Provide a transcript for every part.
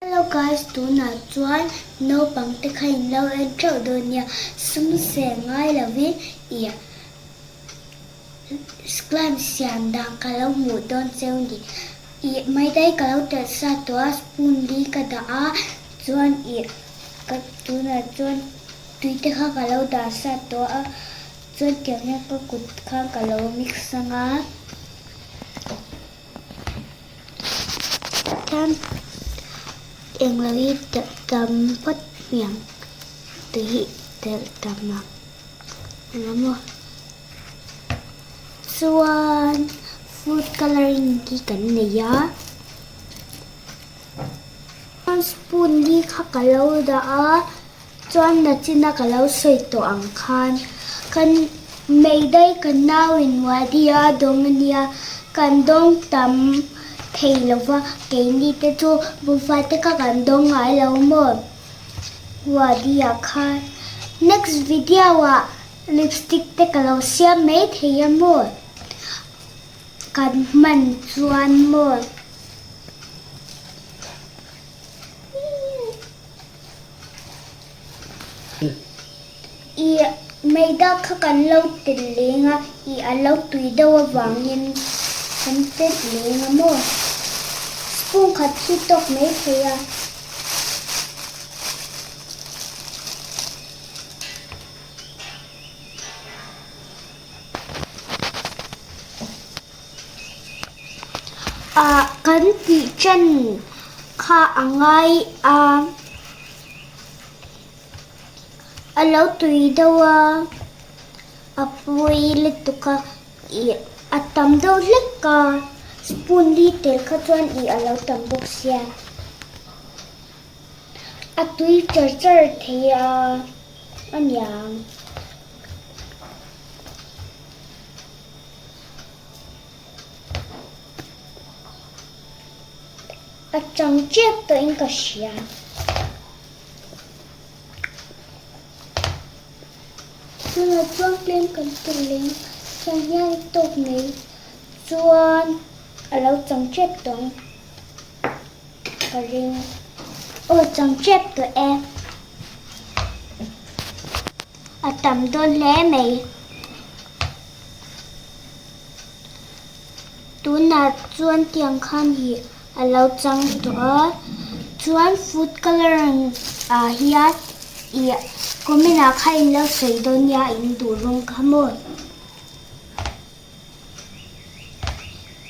Hello guys, tuna chuan no pang te khain lo en tro do nia sum se ngai la vi ia sklam siam dang ka lo mu don seu ni i mai dai ka lo te sa to spoon li ka da a chuan i ka tuna chuan tui te kha ka lo da sa to a chuan kyang nya ka kut khang ka lo mix sanga tam em lấy tầm phát miệng từ hiện từ tầm mặt lắm rồi xuân food coloring cái cảnh này á con spoon đi khắc cả lâu đã chuan là chỉ là cả lâu sôi tổ ăn khan cần mấy đây cần nào in ngoài đi à đông đi à cần đông tầm thầy lâu và cái đi tới chỗ bùn phải tới các bạn đông ngái lâu một và đi à khai next video à lipstick tới cả lâu siam mấy thầy em một cần mình chuan một mấy đó các bạn lâu tiền liền à lâu tùy đâu vàng nhân kan tết lenga mo spoon khat hi tok mai theya kan ti chan kha angai alo tui dawa apui letuka atam do lekka spoon li tel kha chuan I alo tam bok sia atui char thea anyang achang chep to in ka sia tuna chuan klem kan tuleng chang yang tok nei chuan alo chang chep tong ka ring chang chep to atam don le mei tuna chuan tiang khan hi alo chang to chuan food coloring hian ia komina khain lo sei don ya in du rong khamoi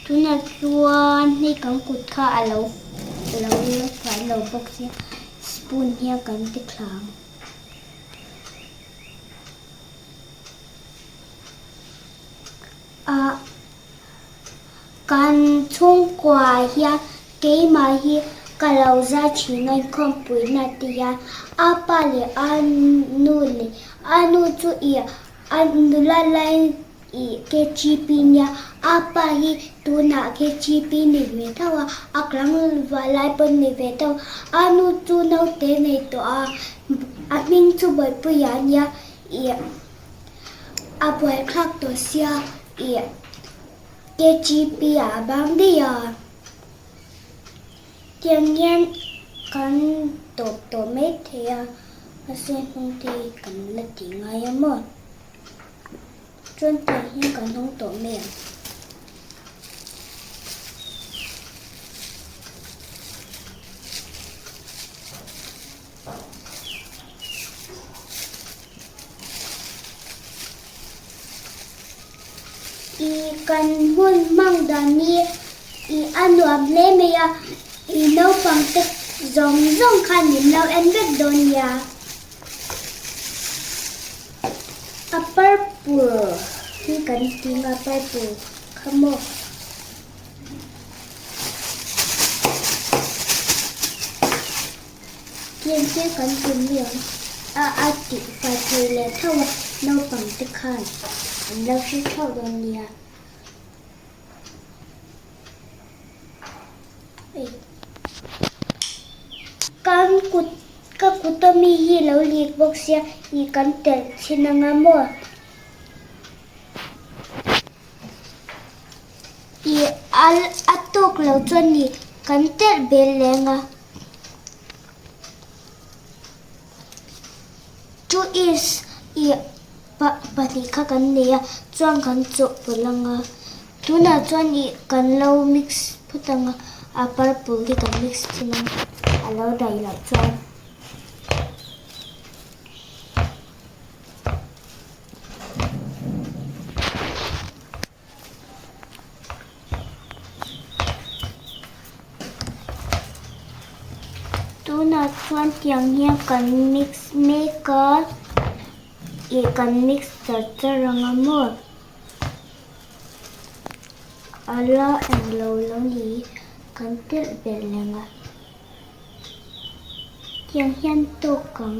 tuna chuan ni kan kut kha alo phải lo bok sia spoon hia kan ti khlang kan chung kwa hia ke ma hi kalau za chi ngai khom pui na ti ya apa le anu chu ia anu la lai I ke chi pinya apa hi tuna ke chi pi ni ve thawa aklang walai pon ni ve taw anu chu no te nei to a ming chu boi pu ya nya I a boi khak to sia I ke chi pi bang di ya tiang yan kan to me thea asen hong ti kan la ti ngai mo chuan te hian kan hong to me I kan hun mang dan ni I anuam le me ya I no pang te zong khan ni no en vet don ya a purple hi kan tinga purple khamo kiên kiên kan tin liang a ti phải thầy le thau no pang te khan an lo shi thau don ya kan kut ka kutomi hi lo lik bok sia I kan tel chinanga mo I al atok lo chuan ni kan tel bel lenga two is i pati kha kan nia chuan kan chu pulanga tuna chuan i kan lo mix phutanga a purple hi kan mix thina alo dai la chuan tuna chuan tiang hian kan mix meka i kan mix charanga mo ala and lo ni kan tel bel lenga tiang hian to kang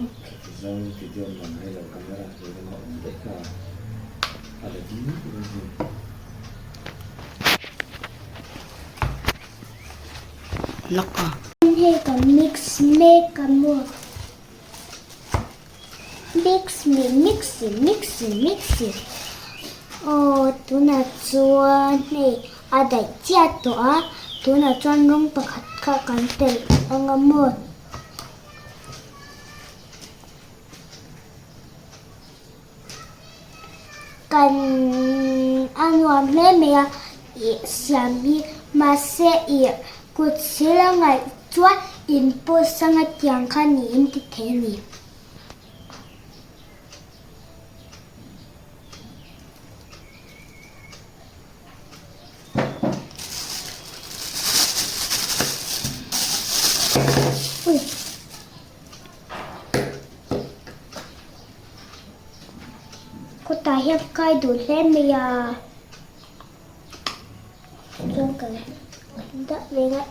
zong video làm hay là camera rồi nó cũng rất là dính lắc à he kan mix meka mo mix tuna chuan hei a dai chia to a tuna chuan rawng pakhat kha kan tel anga mo kan anuam hle mea i siam hi ma se i kut silangai chuan in po sanga tiang kha ni in ti the ni cô ta hiếp cay đủ lên mày à trong cái đã về lại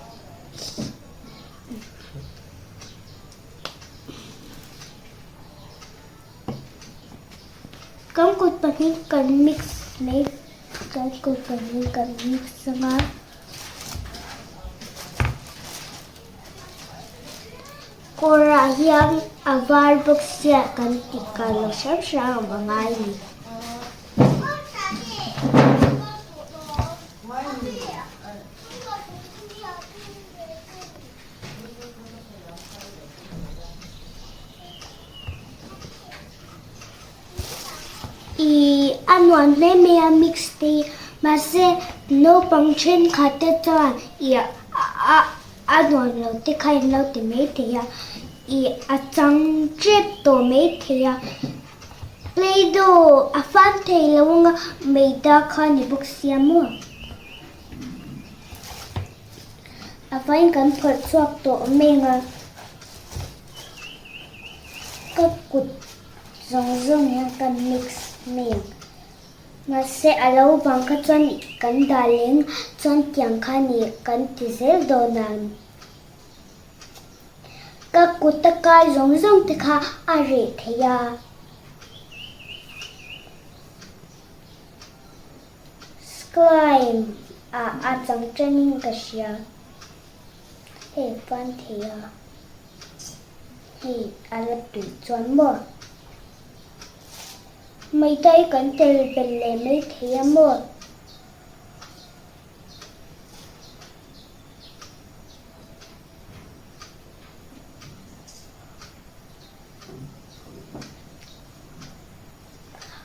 con cột bật những cần mix mấy cái cột bật những cần mix sama cô ra hiang avar boxia kan tikalo sa bangai ni i anuan le mea mixte ma se no function khate cha i anuan lo te khai lo te me te ya i achang trip to me te ya playdought a fan te lo nga me da kha ni box siam mo a fain kan phot chuak to me nga ka kut zong yang kan mix me nga se alo bang ka chuan kan daleng chuan tiang kha ni kan ti zel do nan ka kutaka zong te kha a re theya slime a chang training ka sia he fan theya he ala tu chuan mo mấy tay cần tel bel le mấy thea mo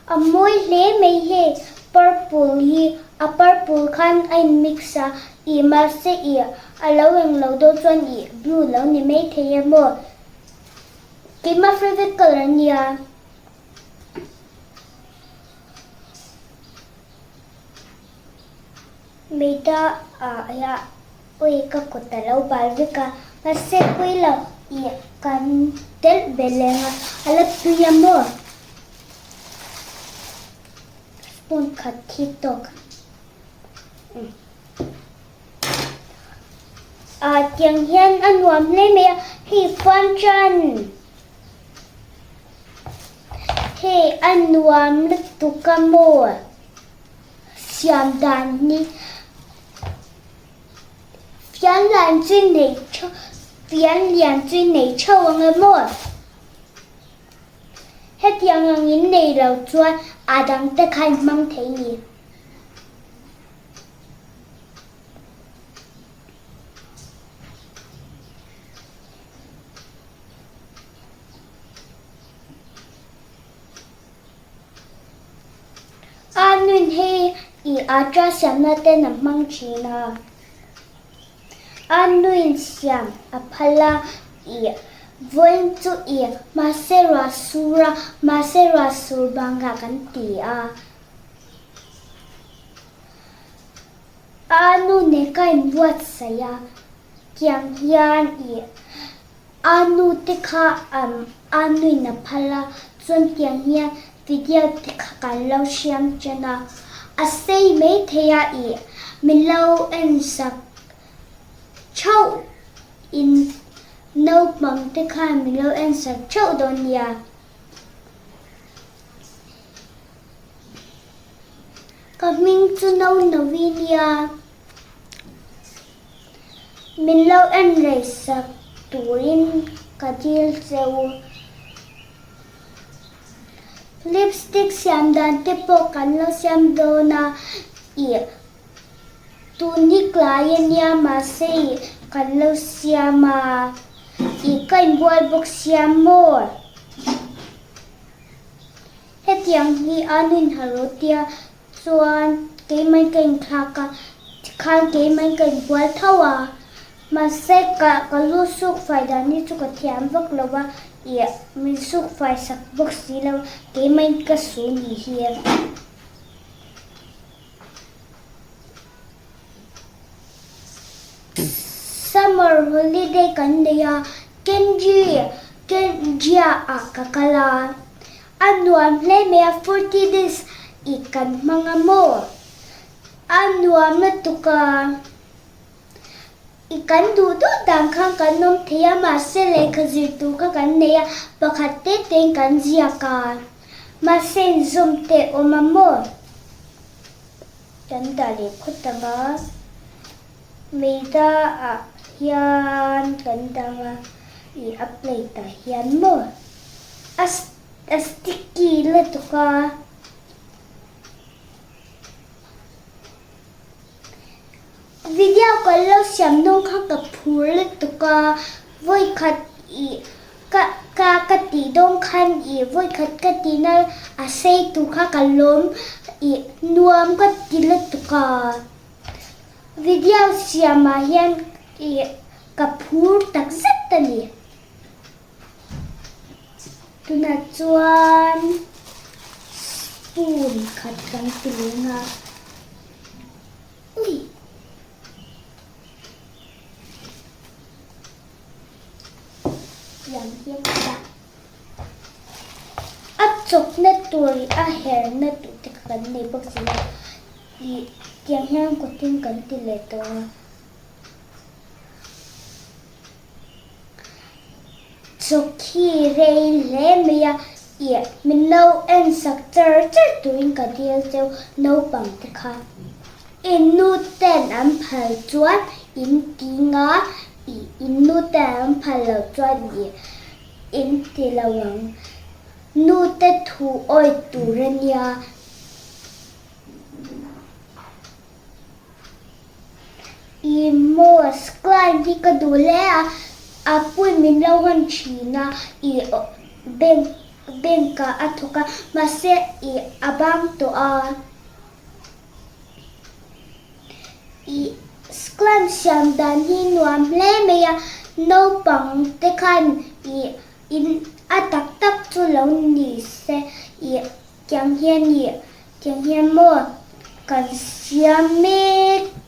a moi le mấy he purple hi a purple khan ai mixa i ma se i a lo do chuan i blue lo ni mấy thea mo ki ma favorite color nia Meda ya oi ka kotalo balvika pase kuilo I kan tel belenga ala tuyamo spoon katitok tiang hian anuam le me hi fan chan he anuam tukamo siam dan ni phián làn chuyên này cho phián liền chuyên này cho người mua hết tiếng ngin này đầu chuan đang tất khai mang thấy gì atra siam na te na mang china anuin siam aphala voin chu masera surbanga kan ti a anu ne kain buat saya kyang hian anu te kha anuin aphala chon kyang hian video te kha kan lo siam chana asei me theya milo en sak chau in no pang te kha milo en sak chau don ya coming to Nono-i milo en re sak turin kadil seu lipstick siam dan te po kan lo siam do na tu ni client ya ma se kan lo siama kan buat book siam mo hetiang hi anin harotia chuan ke mai kan khaka khan ke mai kan buat thawa ma se ka lu suk faida ni chu ka thiam vak lowa min suk fai sak book si lo ke mai ka su ni hian summer holiday kan dia kenjia a kakala anuam le me 40 days ikan mga mo anuam na tuka ikan dudu dang khang kanom thea ma se le khazir tu ka kan neya pakhat te teng kan zia ka ma sen zum te omamo tan da le khutanga meida a hian kan danga apply ta hian mo sticky le tuka video kan lo siam nong kha ka phur le tuka voi khat ka ti dong khan voi khat ka ti na a sei tu kha ka lom nuam ka ti le tuka video siam ma hian ka phur tak zat ta ni tuna chuan spoon khat kan ti nga ui yang hian ta chok na turi a hair na tu te kan nei bok sila tiang hian ko tin kan ti le to chokhi rei le meya min no en sak char tuin ka dial cheu no pang te kha inu ten am phal chuan in tinga inu ten am phal lo chuan in ti lawang nu te thu oi turania mo sklan di ka dule apui min lawan china benka athoka mase abang to sklan siam dan hi nuam hle meya no pang te khan in atak tak chu lo ni se kyang hian mo kan siam me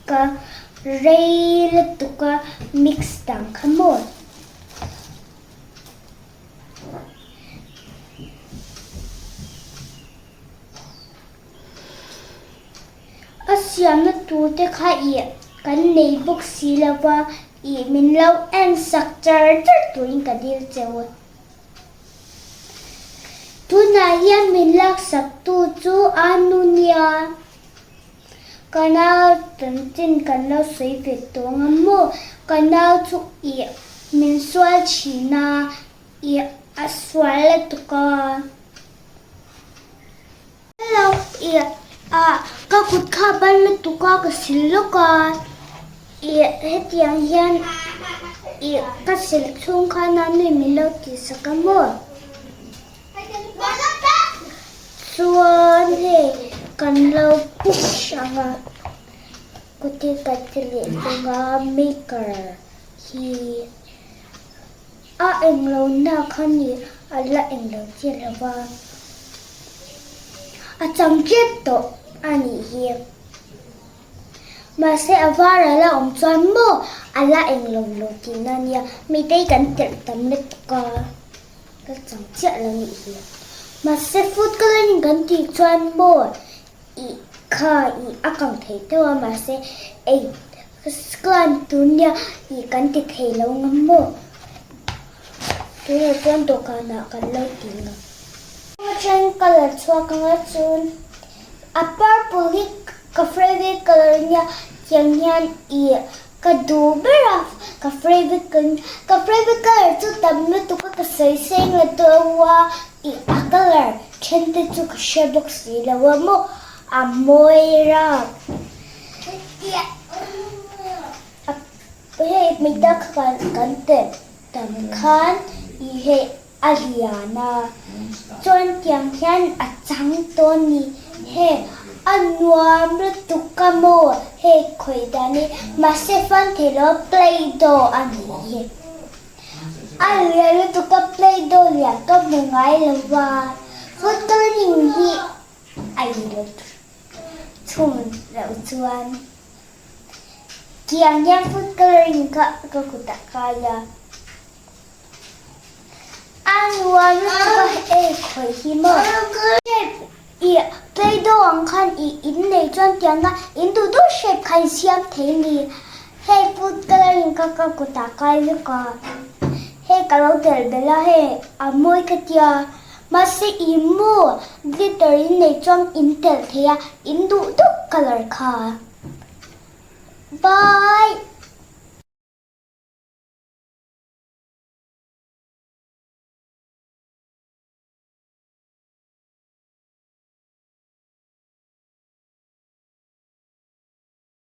ka rail tuka mix dang khamon asiam na tu te kha kan nei book silawa min lo en sak char tuin ka dil chew tuna hian min lak sak tu chu anunia kanal tin kan lo sei ve to ngamo kanal chu min swal china aswal tuka hello ka kut kha ban tuka ka siloka hetiang hian ka sil chung khana ni min lo ti sakamo chuan he kan lo push anga kuti katili tunga maker hi a englo na khani ala englo chilawa a changket to ani hi mà sẽ avara là ông chuan mo ala englo lo tinania mi dei kan tel tam net ka ka changchet la ni hi mà sẽ food coloring kan ti chuan mo i kha i akang thei to mà sẽ ei scan tunia i kan ti thei lo ngam mo tu ya chuan to kana kan lo tinga chen color chua ka chun a purple ka favorite color nya yang hian i ka du bera ka favorite color chu tam na tu ka sei seng la to wa i a color chen te chu ka share box si la wa mo a moira he mi ta kan te tam khan i he aliana chuan tiang hian a chang to ni he anuam le tukamo he khoidani ma se fan thelo playdought ani ai le tukka playdought ya ka mungai lawa food coloring hi ai le chun la chuan kiang yang food coloring ka kutakaya anuam le tukka e khoi hi mo i playdought ang khan i in nei chuan tiang na in du du shape khan siam thei ni he food coloring ka kuta kai le ka he kalo tel bela he amoi ka tia ma se i mo glitter in nei chuan in tel theya in du du color kha ba